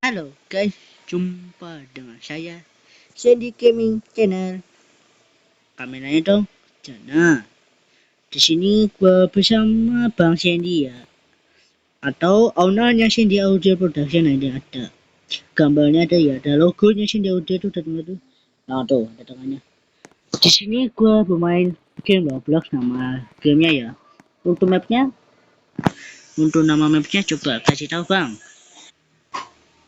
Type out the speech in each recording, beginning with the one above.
Halo guys, jumpa dengan saya Sandy Gaming Channel. Kameranya dong. Nah, di sini gua bersama Bang Sandy ya, atau ownernya Sandy Audio Production ini ada. Gambarnya ada ya, ada logonya Sandy Audio itu tengah tuh. Nah tuh, ada tengahnya. Di sini gua bermain game Roblox, nama gamenya ya. Untuk mapnya, untuk nama mapnya coba kasih tahu Bang.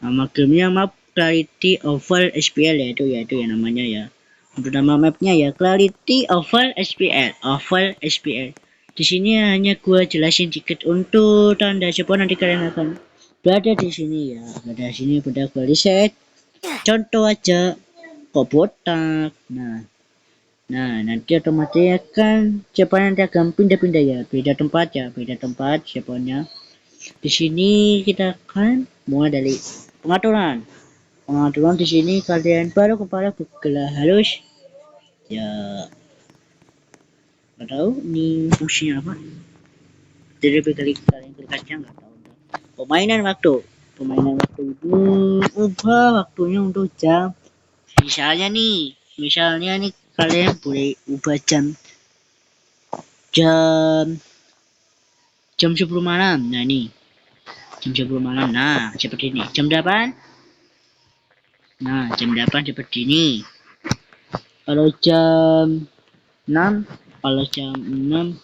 Nama gamenya map Clarity Oval SPL yaitu ya namanya ya. Untuk nama mapnya ya Clarity Oval SPL. Oval SPL. Di sini hanya gua jelasin dikit untuk tanda siapa nanti kalian akan berada di sini ya. Berada di sini pada gua riset. Contoh aja kok botak. Nah, nanti otomatis kan siapa nanti akan pindah-pindah ya, beda tempat ya, beda tempat siapanya. Di sini kita akan mulai dari pengaturan. Pengaturan di sini kalian baru kepala bergelar halus. Ya, nggak tahu ini fungsinya apa. Jadi kali kalian klik aja nggak tahu. Permainan waktu. Permainan waktu itu ubah waktunya untuk jam. Misalnya nih kalian boleh ubah jam jam 10 malam. Nah ini jam 10 malam. Nah seperti ini. Jam 8. Nah jam 8 seperti ini. Kalau jam 6, kalau jam 6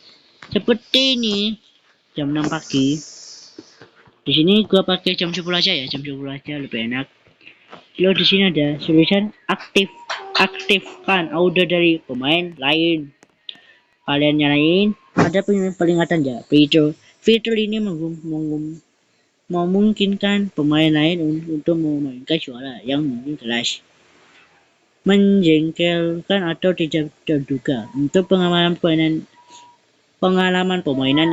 seperti ini. Jam 6 pagi. Di sini gua pakai jam 10 aja ya, jam 10 aja lebih enak. Lalu di sini ada tulisan aktifkan audio dari pemain lain. Kalian nyalain, ada peringatan ya. Fitur ini memungkinkan pemain lain untuk memainkan suara yang mungkin keras, menjengkelkan atau tidak terduga. Untuk pengalaman permainan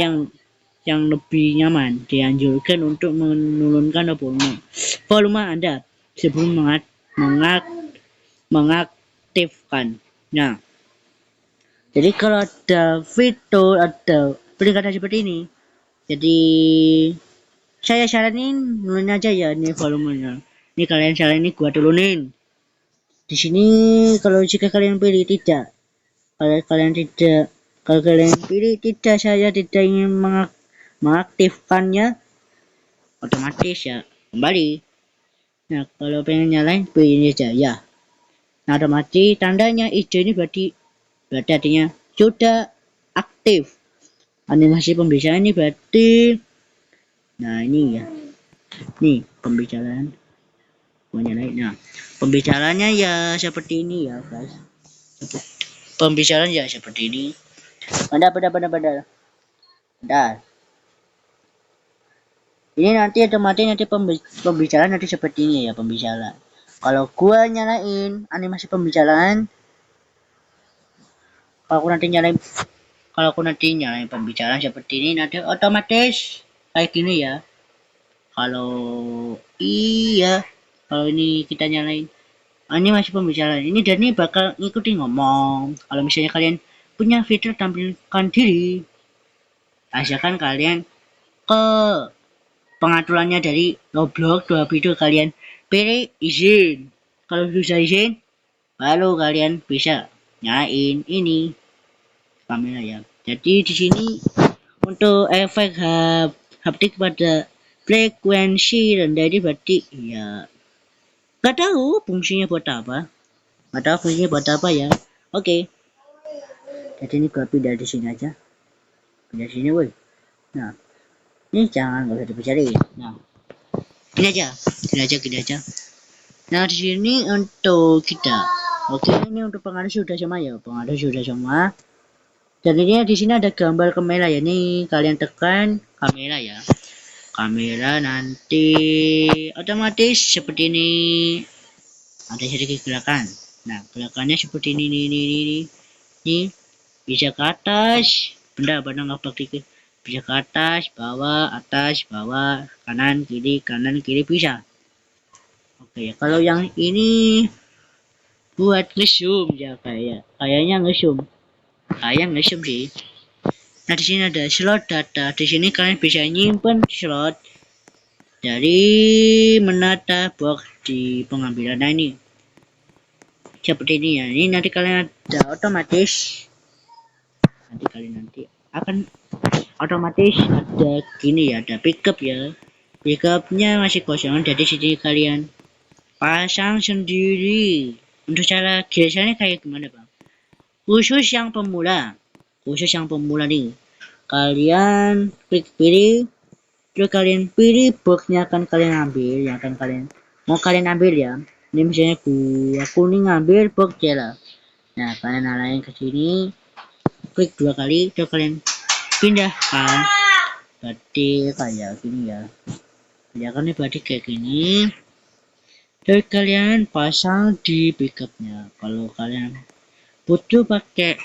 yang lebih nyaman, dianjurkan untuk menurunkan volume Anda sebelum mengaktifkannya. Jadi kalau ada fitur, ada peringatan seperti ini, jadi saya saranin nurunin aja ya ini volumenya. Ini kalian saranin, ini gua turunin. Di sini kalau jika kalian pilih tidak, kalau kalian pilih tidak, saya tidak ingin mengaktifkannya, otomatis ya kembali. Nah kalau pengen nyalain pilih aja ya. Nah otomatis tandanya hijau ini berarti artinya sudah aktif. Animasi pembicaraan ini berarti, nah ini ya, nih pembicaraan nyalain. Nah pembicaranya ya seperti ini ya guys. Pembicaraan ya seperti ini. Bentar. Ini nanti otomatis nanti pembicaraan nanti seperti ini ya pembicaraan. Kalau gua nyalain animasi pembicaraan, kalau aku nanti nyalain pembicaraan seperti ini nanti otomatis kayak gini ya. Kalau iya, kalau ini kita nyalain animasi pembicaraan ini, dan ini bakal ngikutin ngomong. Kalau misalnya kalian punya fitur tampilkan diri, asalkan kalian ke pengaturannya dari Roblox, dua fitur kalian pilih izin. Kalau sudah izin, baru kalian bisa nyalain ini kamera ya. Jadi di sini untuk efek haptik pada frekuensi rendah ini berarti ya nggak tahu fungsinya buat apa. Nggak tahu fungsinya buat apa ya. Oke. Jadi ini gua pindah di sini aja. Pindah sini woi. Nah, ini jangan nggak usah dibicarain. Nah, gini aja. Nah di sini untuk kita. Oke, ini untuk pengaruh sudah sama ya. Pengaruh sudah sama. Dan ini di sini ada gambar kamera ya. Ini kalian tekan kamera ya. Kamera nanti otomatis seperti ini. Ada sedikit gerakan. Nah gerakannya seperti ini bisa ke atas, benda nggak pakai, bisa ke atas bawah, kanan kiri bisa. Oke ya, kalau yang ini buat nge-zoom ya, kayaknya nge-zoom sih. Nah di sini ada slot data. Di sini kalian bisa nyimpen slot dari menata box di pengambilan. Nah ini seperti ini ya. Ini nanti kalian ada otomatis. Nanti akan otomatis ada gini ya, ada pickup ya. Pickupnya masih kosong, jadi sini kalian pasang sendiri. Untuk cara biasanya kayak gimana bang? Khusus yang pemula nih. Kalian klik pilih, terus kalian pilih boxnya akan kalian ambil, yang akan kalian mau kalian ambil ya. Ini misalnya aku nih ngambil box lah. Nah kalian nyalain ke sini, klik 2 kali, terus kalian pindahkan. Berarti kayak gini ya. Ya kan ini berarti kayak gini. Terus kalian pasang di pickupnya. Kalau kalian butuh pakai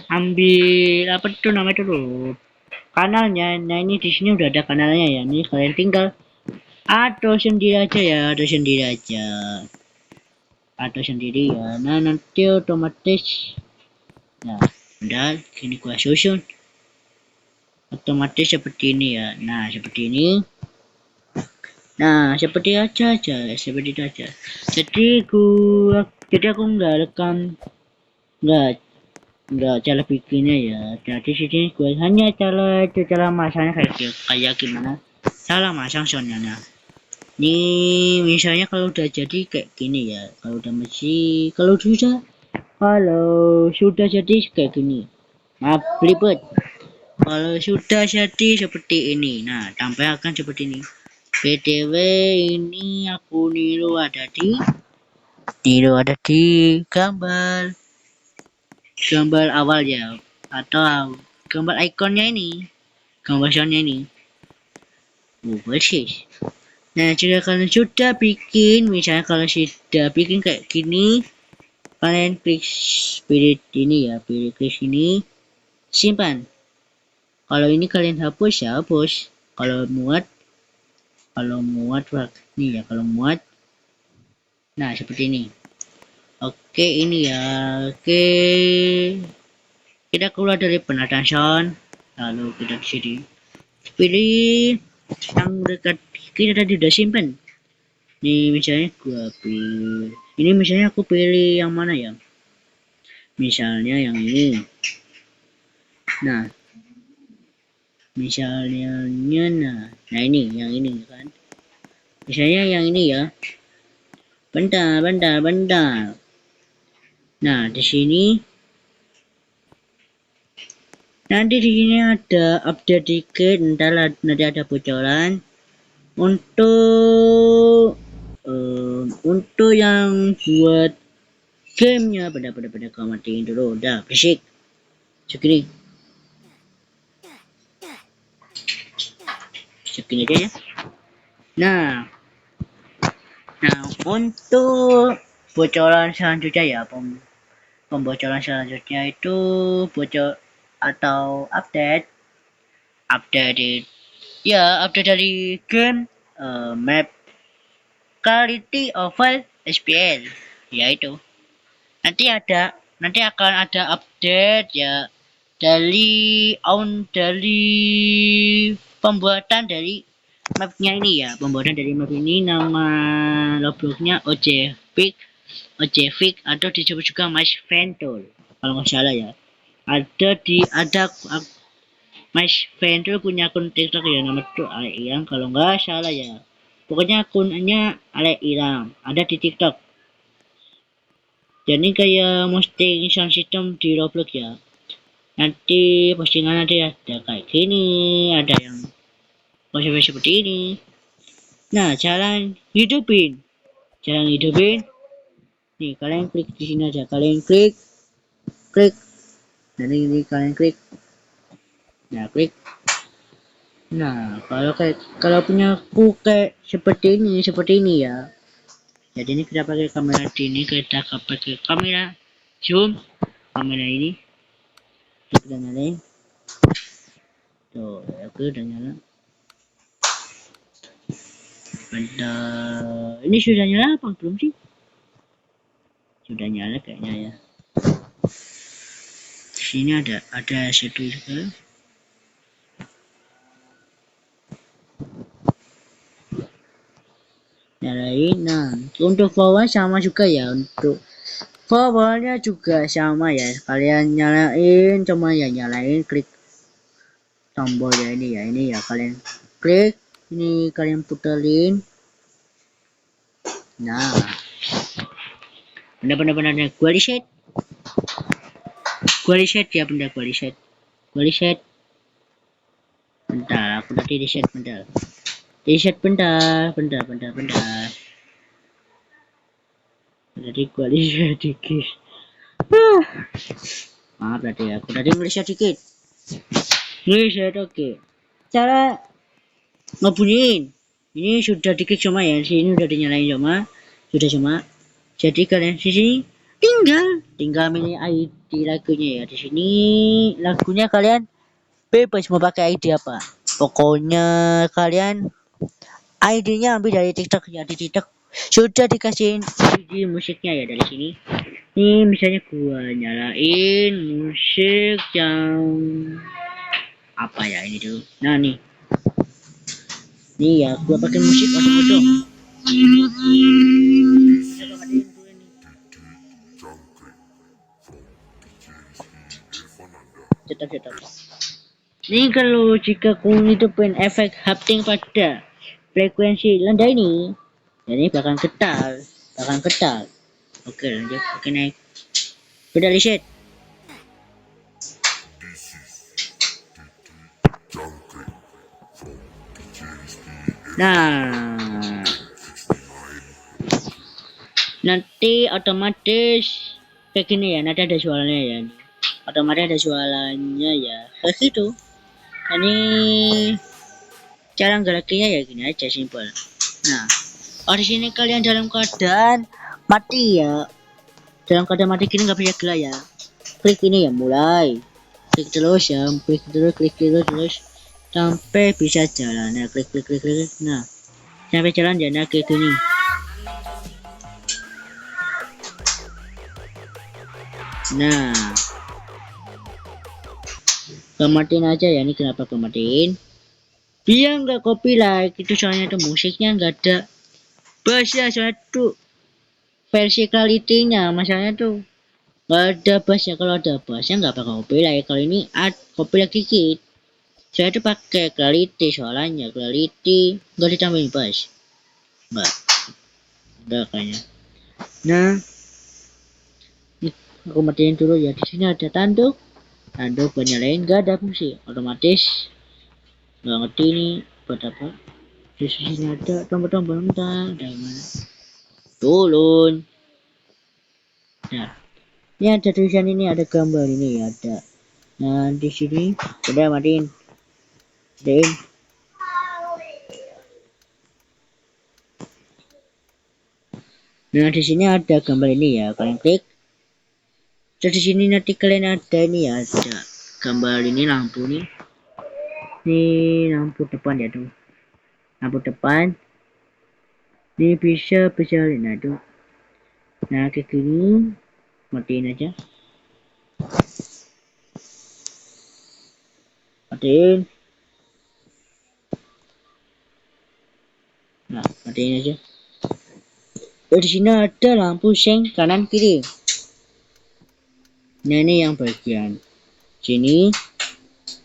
ambil apa tuh namanya itu loh, kanalnya. Nah ini di sini udah ada kanalnya ya. Ini kalian tinggal atau sendiri aja ya, atau sendiri ya. Nah nanti otomatis, nah udah gini gua susun otomatis seperti ini ya. Nah seperti ini. Nah seperti itu aja. Jadi aku nggak rekam, nggak cara bikinnya ya. Jadi sini gue hanya cara masangnya kayak gimana cara masang soundnya. Nah ini misalnya kalau udah jadi kayak gini ya, kalau sudah jadi kayak gini, maaf ribet. Kalau sudah jadi seperti ini, nah tampilkan seperti ini. BTW ini aku niru ada di gambar awal ya, atau gambar ikonnya ini, gambar soundnya ini. Persis. Nah jika kalian sudah bikin, misalnya kalau sudah bikin kayak gini, kalian klik pilih ini ya, pilih klik sini, simpan. Kalau ini kalian hapus ya hapus. Kalau muat nih ya, kalau muat, nah seperti ini. Oke ini ya, oke kita keluar dari penataan sound, lalu kita di sini pilih yang dekat kita tadi udah simpen. Ini misalnya aku pilih yang mana ya, misalnya yang ini. Nah misalnya nah ini yang ini kan, misalnya yang ini ya. Bentar. Nah di sini nanti di sini ada update dikit, nanti ada bocoran untuk yang buat gamenya. Pada kau matiin dulu, udah berisik segini aja ya. Nah untuk bocoran selanjutnya ya, pembocoran selanjutnya itu bocor atau update dari game map quality over SPL, yaitu nanti akan ada update ya dari pembuatan dari mapnya ini ya. Pembuatan dari map ini nama Robloxnya Ojevik atau disebut juga Mas Ventur kalau nggak salah ya. Ada Mas Ventur punya akun TikTok ya, nama itu Ale Irang kalau nggak salah ya. Pokoknya akunnya Ale Irang ada di TikTok. Jadi kayak posting sound system di Roblox ya. Nanti postingan nanti ada kayak gini, ada yang posting seperti ini. Nah jalan hidupin nih, kalian klik di sini aja, kalian klik dan ini kalian klik. Nah klik. Nah kalau punya aku kayak seperti ini ya. Jadi ini kita pakai kamera ini, kita pakai kamera zoom, kamera ini kita nyalain tuh. Oke udah nyala. Ini sudah nyala apa belum sih? Sudah nyala kayaknya ya. Di sini ada satu. Nyalain. Nah, untuk forward sama juga ya. Untuk forwardnya juga sama ya. Kalian nyalain, cuma ya nyalain klik tombol ya ini ya. Ini ya kalian klik. Ini kalian puterin. Nah, benar-benar gua reset. Gua reset ya benda gua reset. Gua reset. Bentar, aku tadi reset bentar. Reset bentar. Tadi gua reset dikit. Maaf tadi aku tadi reset dikit. Reset oke. Cara ngebunyiin. Ini sudah diklik sama ya. Sini udah dinyalain sama. Sudah sama. Jadi kalian di sini tinggal milih ID lagunya ya. Di sini lagunya kalian bebas mau pakai ID apa. Pokoknya kalian ID-nya ambil dari TikTok ya. Di TikTok sudah dikasih CD musiknya ya dari sini. Ini misalnya gua nyalain musik yang apa ya ini tuh. Nah nih ya gua pakai musik odong-odong. Cetak. Ini kalau jika kau hidupin efek hapting pada frekuensi rendah ini, jadi bakal ketal. Oke lanjut, oke naik. Udah reset. Nah, nanti otomatis kayak gini ya. Nanti ada suaranya ya. Otomatis ada suaranya ya. Kayak gitu. Ini cara gerakinya ya gini aja simpel. Nah, di sini kalian dalam keadaan mati ya. Dalam keadaan mati gini nggak bisa gerak ya. Klik ini ya mulai. Klik terus ya, klik terus sampai bisa jalan. Nah, klik. Nah, sampai jalan ya nah kayak gini. Nah, kematiin aja ya, ini kenapa kematiin? Dia nggak copyright itu soalnya tuh musiknya nggak ada bassnya, soalnya tuh versi quality-nya masalahnya tuh nggak ada bassnya. Kalau ada bassnya nggak bakal copyright. Kalau ini ada copyright dikit. Saya tuh pakai quality soalnya quality nggak ditambahin bass, nggak kayaknya. Nah, aku matiin dulu ya. Di sini ada tanduk buat nyalain, nggak ada fungsi otomatis. Nggak ngerti ini buat apa. Di sini ada tombol-tombol entah dari mana. Turun. Nah, ini ada tulisan, ini ada gambar ini ya ada. Nah di sini udah matiin. Nah di sini ada gambar ini ya, kalian klik. Terus di sini nanti kalian ada ini ya, ada gambar ini lampu nih. Ini lampu depan ya tuh. Lampu depan. Ini bisa nah tuh. Nah kayak gini, matiin aja. Matiin. Nah matiin aja. Di sini ada lampu seng kanan kiri. Nah ini yang bagian sini.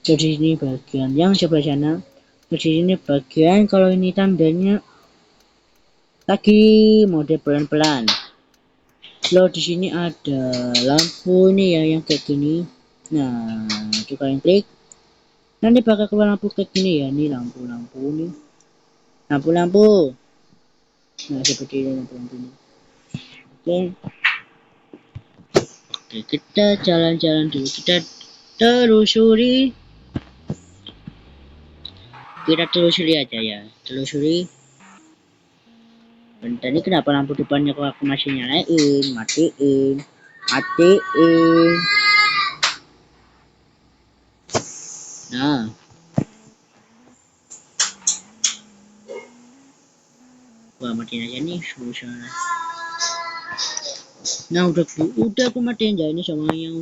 Terus di sini bagian yang sebelah sana. Terus di sini bagian kalau ini tandanya lagi mode pelan-pelan. Kalau di sini ada lampu ini ya yang kayak gini. Nah, itu kalian klik. Nanti bakal keluar lampu kayak gini ya. Ini lampu-lampu nih. Lampu-lampu. Nah, seperti ini lampu-lampu ini. Oke, kita jalan-jalan dulu. Kita telusuri aja ya. Bentar, ini kenapa lampu depannya kok aku masih nyalain? Matiin. Nah, gua matiin aja nih susah. Nah udah aku matiin ya, ini semuanya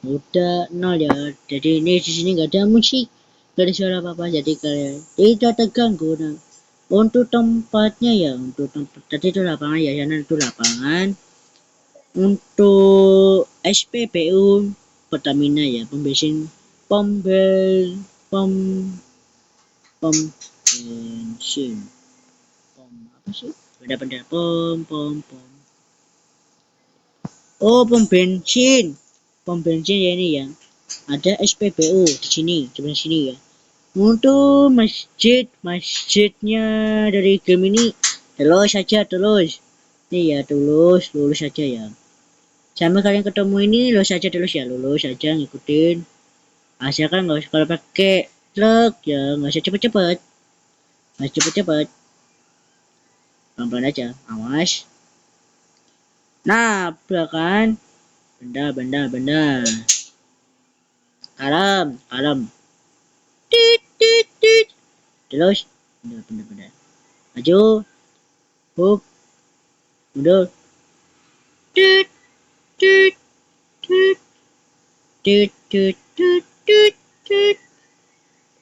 udah nol ya. Jadi ini di sini nggak ada musik, nggak ada suara apa-apa, jadi kalian tidak terganggu. Nah Untuk tempatnya ya, untuk tempat tadi itu lapangan ya, sana itu lapangan. Untuk SPBU Pertamina ya, pom bensin, pom pom bensin, pom apa sih? Benda-benda pom. Oh, pom bensin ya ini ya. Ada SPBU di sini, sebelah sini ya. Untuk masjidnya dari game ini terus saja terus. Ini ya lulus saja ya. Sama kalian ketemu ini lulus saja terus ya, lulus saja ngikutin. Asalkan nggak usah kalau pakai truk ya, nggak usah cepet-cepet, nggak cepet-cepet, pelan-pelan aja, awas. Nah, belakang benda, kalem, tit, terus, benda, maju, hop, mundur, tit, tit, tit, tit,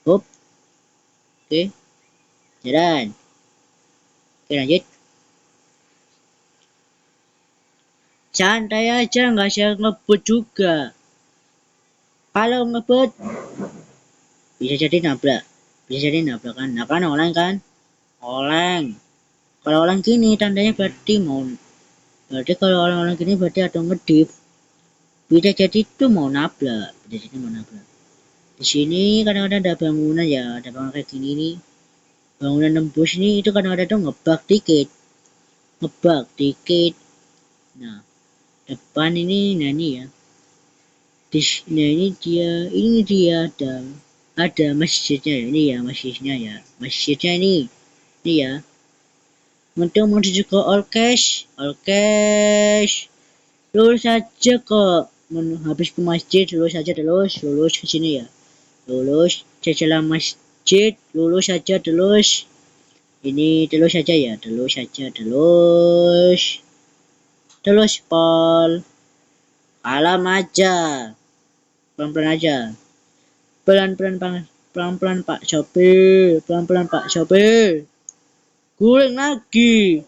hop, oke, jalan, oke lanjut, santai aja, nggak usah ngebut juga. Kalau ngebut bisa jadi nabrak, kan, nah kan oleng kan, oleng. Kalau oleng gini tandanya berarti kalau orang-orang gini berarti ada ngedip, bisa jadi itu mau nabrak, di sini kadang-kadang ada bangunan ya, ada bangunan kayak gini nih, bangunan nembus ini itu kadang-kadang tuh ngebug dikit. Nah, depan ini, nah ini ya, nah ini dia ada masjidnya ya, ini ya masjidnya ini ya. Untuk menuju ke Orkes, lurus saja kok, habis ke masjid lurus saja lurus ke sini ya, lurus jalan masjid, lurus saja ini terus pol, alam aja, pelan-pelan aja, pelan-pelan Pak sopir, guling lagi.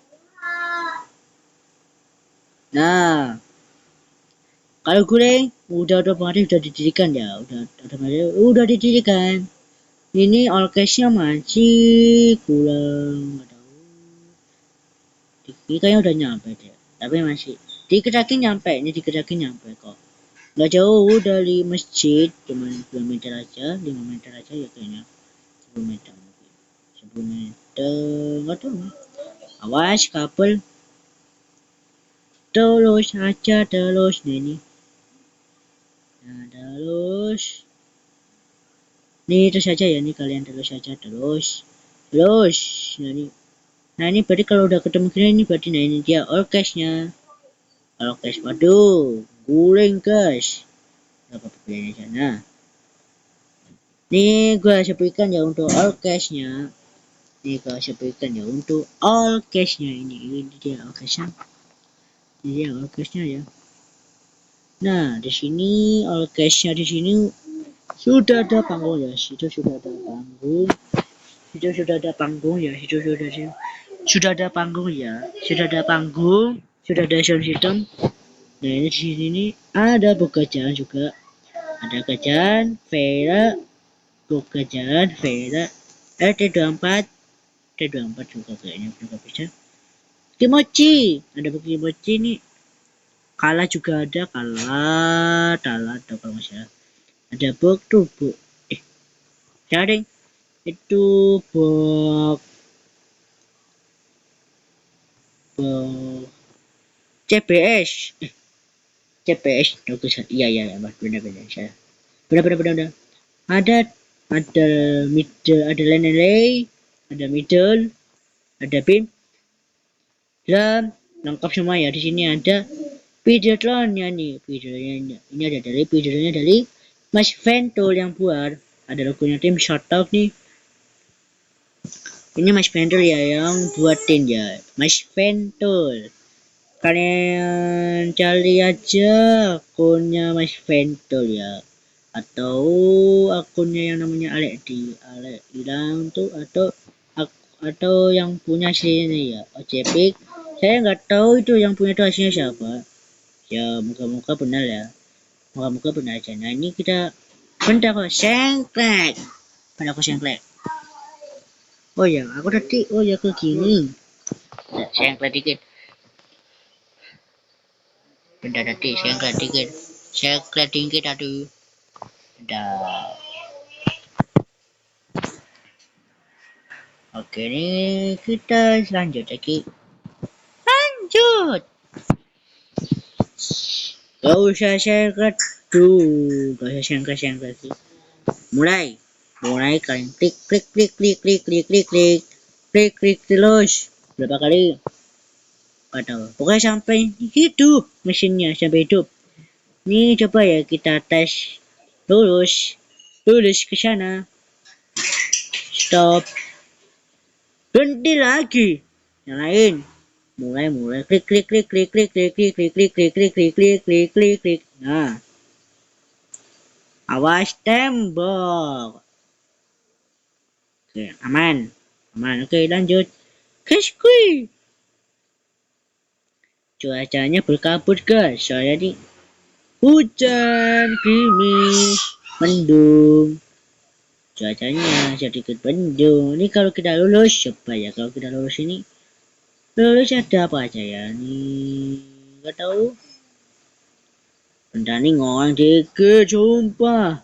Nah, kalau guling udah didirikan ya, udah didirikan. Ini orkesnya masih kurang, nggak tahu. Kayaknya udah nyampe deh, tapi masih dikit nyampe kok. Nggak jauh dari masjid, cuma 5 meter aja ya kayaknya. 10 meter mungkin. 10 meter, nggak tahu. Awas kabel. Terus aja terus nih. Nah, terus. Nih terus aja ya nih, kalian terus aja terus. Nah ini berarti kalau udah ketemu gini ini berarti nah ini dia orkesnya. Orkes, waduh, guling guys. Gak apa-apa pilih aja. Nah, ini gua sebutkan ya untuk orkesnya. Ini dia orkesnya. Ini dia orkesnya ya. Nah, di sini orkesnya di sini sudah ada panggung ya. Sudah ada panggung ya. Sudah ada panggung ya. Sudah ada sound system. Nah, ini di sini nih ada pekerjaan juga. Ada kerjaan Vera, T24 juga kayaknya juga bisa. Kimochi, ada buku Kimochi nih. Kala juga ada, Tala atau kalau nggak salah. Ada box tuh bu, jaring itu box CPS, iya mas, benar saya. Benar. Ada middle, ada line relay, ada middle, ada pin, drum, lengkap semua ya. Di sini ada videotronnya nih, ini ada videonya dari Mas Ventul yang buat, ada logonya tim Short Talk nih. Ini Mas Ventul ya yang buatin ya, Mas Ventul. Kalian cari aja akunnya Mas Ventul ya, atau akunnya yang namanya Alek Hilang tuh, atau atau yang punya sini ya Ocepik. Saya nggak tahu itu yang punya itu aslinya siapa. Ya moga-moga benar ya. Moga-moga benar aja. Nah ini kita bentar kok sengklek. Pada aku sengklek. Oh ya, aku tadi ya ke gini. Sengklek dikit. Bentar tadi sengklek dikit. Sengklek dikit aduh. Bentar. Oke, ini kita lanjut lagi. Lanjut. Gak usah sengklek tuh. Gak usah sengklek sih. Mulai. Mulai kalian klik klik klik klik klik klik klik klik klik klik terus. Berapa kali? Gak tahu. Pokoknya sampai hidup mesinnya sampai hidup. Ini coba ya kita tes lurus lurus ke sana. Stop. Berhenti lagi. Nyalain. Mulai klik klik klik klik klik klik klik klik klik klik klik klik klik klik klik klik. Nah, awas tembok. Oke, aman. Aman. Oke, lanjut. Keskui. Cuacanya berkabut guys. Saya di hujan, gerimis, mendung. Cuacanya sedikit mendung. Ini kalau kita lulus, coba ya kalau kita lulus ini. Lulus ada apa aja ya? Nih, nggak tahu. Bentar nih ngomong dikit, sumpah.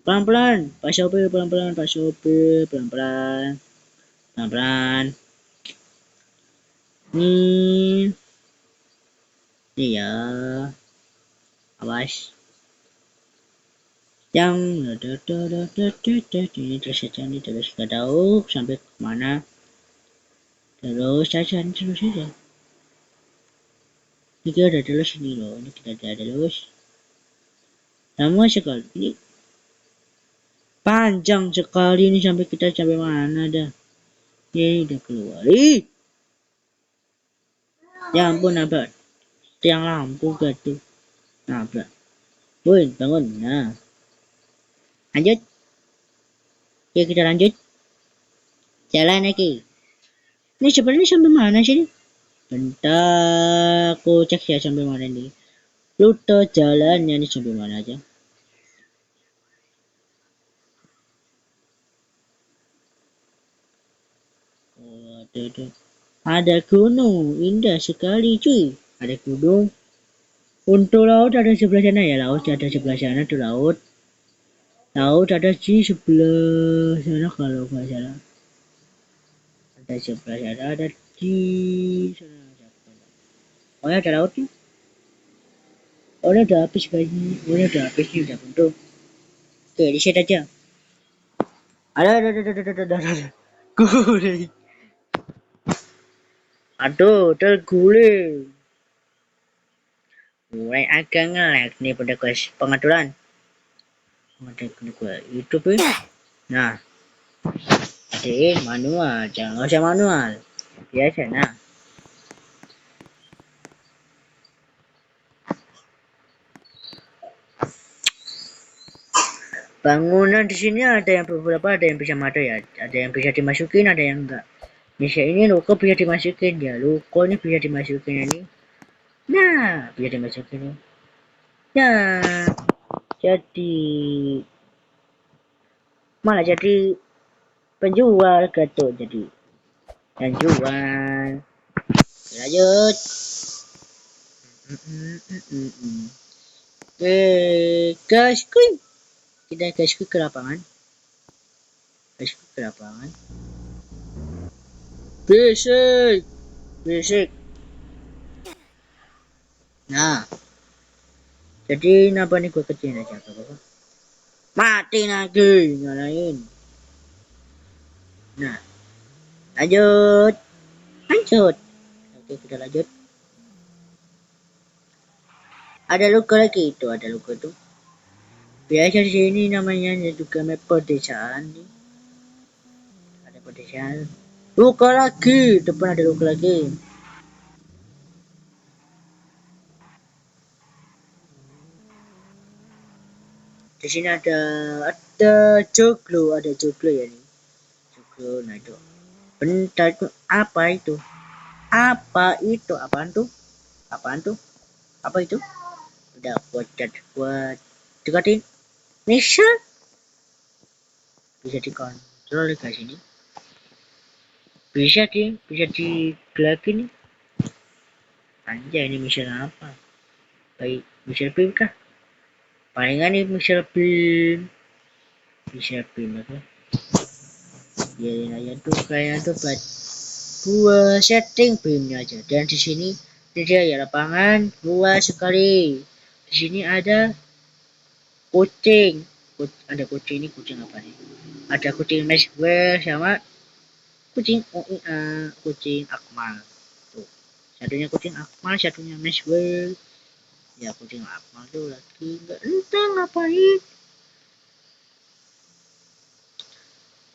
Pelan-pelan, Pak Sopir, pelan-pelan, Pak Sopir, pelan-pelan, pelan-pelan. Nih, nih ya, awas. Yang ini terus saja nih terus nggak tahu sampai kemana. Terus saja terus saja. Ini kita udah terus ini loh, ini kita udah terus. Lama sekali, ini panjang sekali ini sampai kita sampai mana dah. Ini udah keluar. Ih, ya ampun nabrak tiang lampu gak tuh. Nabrak. Woi, bangun. Nah, lanjut. Ya kita lanjut. Jalan lagi. Ini sebenarnya sampai mana sih? Bentar, aku cek ya sampai mana nih. Rute jalannya ini sampai mana aja. Oh, ada gunung, indah sekali cuy. Ada gunung. Untuk laut ada sebelah sana ya, laut ada sebelah sana tuh laut. Laut ada di sebelah sana kalau nggak salah. Ada sebelah sana, ada di sana. Oh ya ada lautnya. Oh ini udah habis kayaknya. Oh ini udah habis nih, udah buntu. Oke, di sini aja. Ada. Guling. Aduh, terguling. Mulai agak nge-lag nih pada guys. Pengaturan. Pengaturan gue YouTube ya. Nah, adik manual. Jangan usah manual. Biasa nah. Bangunan di sini ada yang beberapa, ada yang bisa mati ya, ada yang bisa dimasukin, ada yang enggak. Bisa ini loko bisa dimasukin ya, loko ini bisa dimasukin ini. Nah, bisa dimasukin ini. Nah, jadi malah jadi penjual gitu, jadi dan jual. Lanjut. Oke, guys, kita guys ke lapangan. Guys ke lapangan. Basic, basic. Nah, jadi kenapa nih gue kecilin aja apa-apa. Mati lagi, nyalain. Nah, lanjut. Lanjut. Oke, kita lanjut. Ada luka lagi itu, ada luka itu. Biasa di sini namanya juga map pedesaan nih. Ada pedesaan. Luka lagi, depan ada luka lagi. Di sini ada joglo ya nih. Joglo, nah itu. Bentar itu apa itu? Apa itu? Apaan tuh? Apaan tuh? Apa itu? Udah gua deketin. Bisa bisa dikontrol guys ini. Bisa digelakin nih. Anjay ini misalnya apa? Baik, misal pin kah? Palingan nih misal pin. Misal pin apa? Biarin aja tuh kayaknya tuh buat gua setting pinnya aja. Dan di sini dia ya lapangan luas sekali. Di sini ada kucing. Ada kucing ini kucing apa nih? Ada kucing Maxwell sama kucing kucing Akmal. Tuh. Satunya kucing Akmal, satunya Maxwell. Ya kucing Akmal tuh lagi nggak entah ngapain.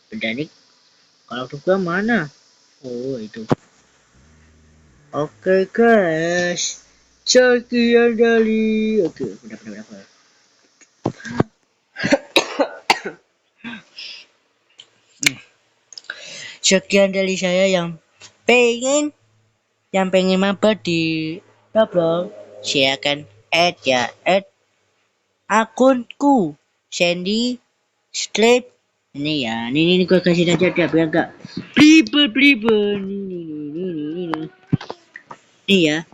Benda nih kalau tuh gua mana? Oh itu. Oke guys. Sekian dari. Oke udah. Sekian dari saya yang pengen mabar di Roblox. Silakan add ya, add akunku Sandy Street ini ya. Ini gua kasih aja dia biar enggak blibber. Ini ya.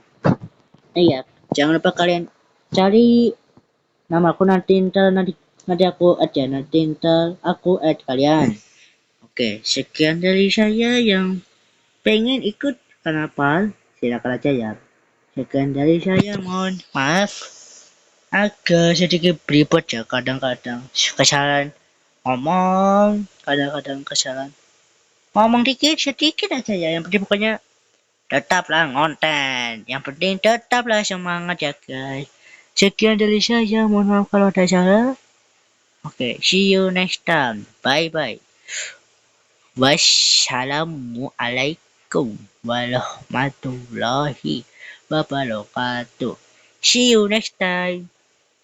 Iya, jangan lupa kalian cari nama aku nanti aku aja nanti aku add kalian. Oke, sekian dari saya yang pengen ikut karnaval silakan aja ya. Sekian dari saya, mohon maaf agak sedikit beribet ya kadang-kadang kesalahan ngomong, kadang-kadang kesalahan ngomong dikit sedikit aja ya. Yang penting pokoknya tetaplah ngonten. Yang penting tetaplah semangat ya guys. Sekian dari saya, mohon maaf kalau ada salah. Oke, see you next time. Bye bye. Wassalamualaikum warahmatullahi wabarakatuh. See you next time.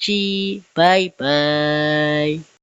See, bye bye.